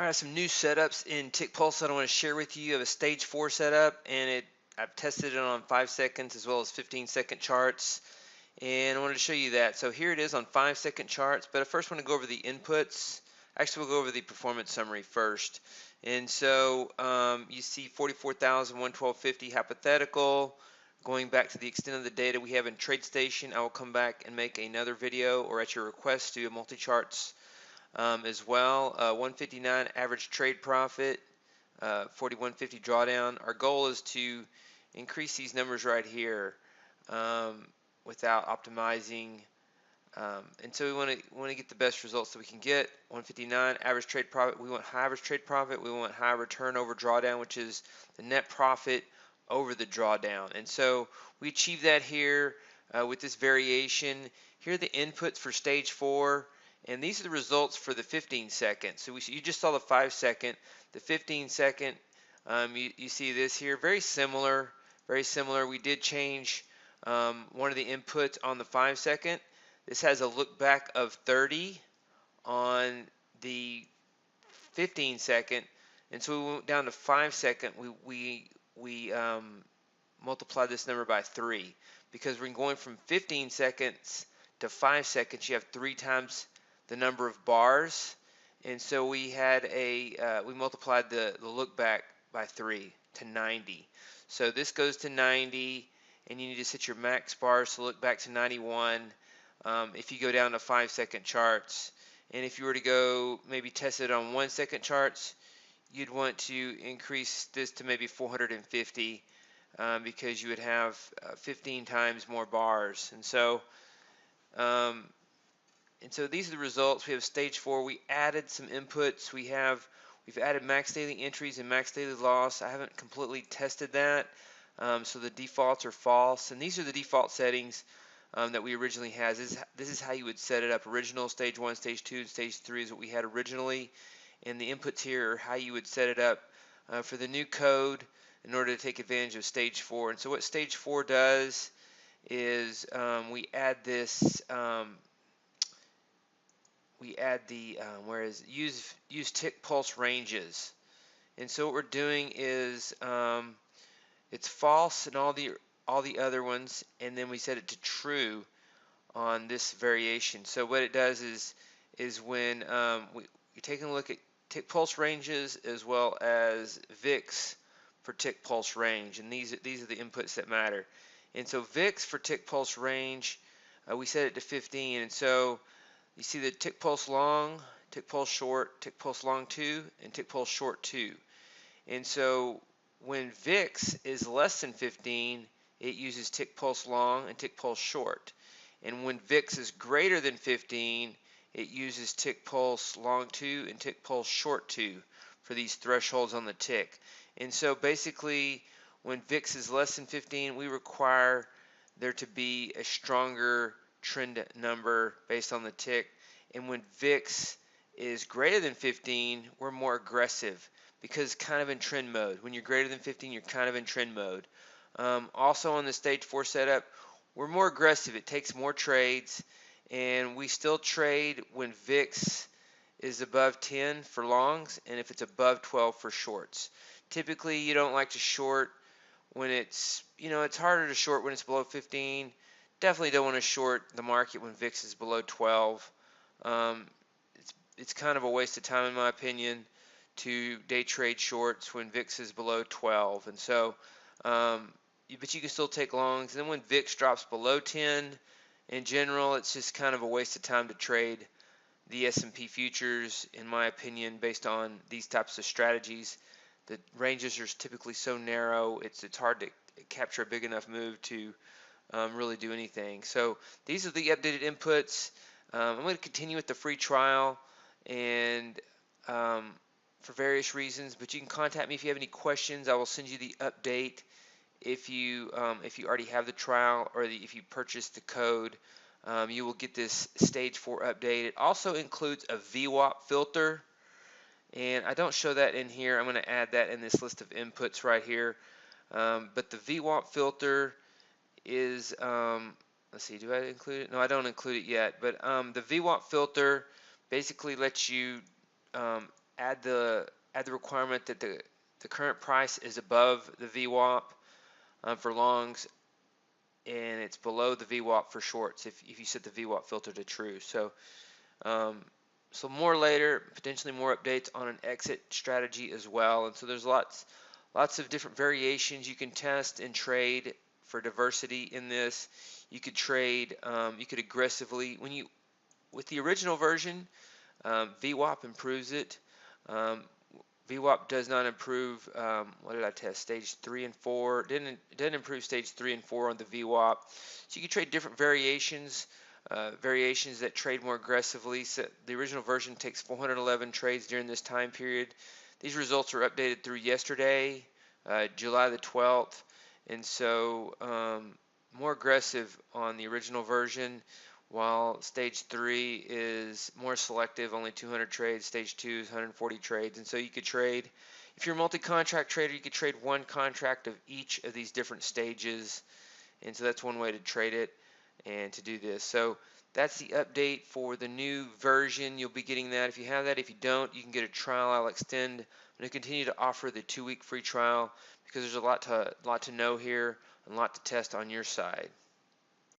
Alright, some new setups in Tick Pulse that I want to share with you. I have a stage 4 setup, and I've tested it on 5 seconds as well as 15-second charts, and I wanted to show you that. So here it is on 5-second charts, but I first want to go over the inputs. Actually, we'll go over the performance summary first. And so you see 44,112.50 hypothetical. Going back to the extent of the data we have in TradeStation, I will come back and make another video, or at your request, do a multi-charts as well. 159 average trade profit, 4150 drawdown. Our goal is to increase these numbers right here without optimizing, and so we want to get the best results that we can get. 159 average trade profit. We want high average trade profit. We want high return over drawdown, which is the net profit over the drawdown. And so we achieve that here with this variation. Here are the inputs for stage 4. And these are the results for the 15 second. So you just saw the 5 second. The 15 second, you see this here, very similar, very similar. We did change one of the inputs on the 5 second. This has a look back of 30 on the 15 second. And so we went down to 5 second. We multiplied this number by 3 because we're going from 15 seconds to 5 seconds. You have 3 times the number of bars, and so we had we multiplied the look back by 3 to 90. So this goes to 90, and you need to set your max bars to look back to 91 if you go down to 5 second charts. And if you were to go maybe test it on 1 second charts, you'd want to increase this to maybe 450 because you would have 15 times more bars. And so these are the results. We have stage 4. We added some inputs. We've added max daily entries and max daily loss. I haven't completely tested that, so the defaults are false. And these are the default settings that we originally had. This is how you would set it up. Original stage 1, stage 2, and stage 3 is what we had originally. And the inputs here are how you would set it up for the new code in order to take advantage of stage 4. And so what stage 4 does is we add this. We add the use tick pulse ranges, and so what we're doing is it's false in all the other ones, and then we set it to true on this variation. So what it does is when you're taking a look at tick pulse ranges as well as VIX for tick pulse range, and these are the inputs that matter. And so VIX for tick pulse range, we set it to 15, and so you see the tick pulse long, tick pulse short, tick pulse long 2, and tick pulse short 2. And so when VIX is less than 15, it uses tick pulse long and tick pulse short. And when VIX is greater than 15, it uses tick pulse long 2 and tick pulse short 2 for these thresholds on the tick. And so basically, when VIX is less than 15, we require there to be a stronger trend number based on the tick, and when VIX is greater than 15, we're more aggressive because kind of in trend mode. When you're greater than 15, you're kind of in trend mode. Also on the stage 4 setup, we're more aggressive. It takes more trades, and we still trade when VIX is above 10 for longs and if it's above 12 for shorts. Typically, you don't like to short when it's harder to short when it's below 15. Definitely don't want to short the market when VIX is below 12. It's kind of a waste of time, in my opinion, to day trade shorts when VIX is below 12. And so, but you can still take longs. And then when VIX drops below 10, in general, it's just kind of a waste of time to trade the S&P futures, in my opinion, based on these types of strategies. The ranges are typically so narrow, it's hard to capture a big enough move to really do anything. So these are the updated inputs. I'm going to continue with the free trial and for various reasons, but you can contact me if you have any questions. I will send you the update if you already have the trial, or if you purchase the code. You will get this stage 4 update. It also includes a VWAP filter, and I don't show that in here. I'm going to add that in this list of inputs right here. But the VWAP filter is, let's see, do I include it? No, I don't include it yet. But the VWAP filter basically lets you add the requirement that the current price is above the VWAP for longs, and it's below the VWAP for shorts if you set the VWAP filter to true. Um, so more later, potentially more updates on an exit strategy as well. And so there's lots of different variations you can test and trade for diversity in this. You could trade, you could aggressively, with the original version, VWAP improves it. VWAP does not improve, what did I test, stage 3 and 4. It didn't improve stage 3 and 4 on the VWAP. So you can trade different variations, variations that trade more aggressively. So the original version takes 411 trades during this time period. These results are updated through yesterday, July the 12th. And so more aggressive on the original version, while stage 3 is more selective, only 200 trades. Stage 2 is 140 trades. And so you could trade, if you're a multi-contract trader, you could trade one contract of each of these different stages. And so that's one way to trade it and to do this. So that's the update for the new version. You'll be getting that if you have that. If you don't, you can get a trial. I'll extend. I'm going to continue to offer the 2-week free trial because there's a lot to know here and a lot to test on your side.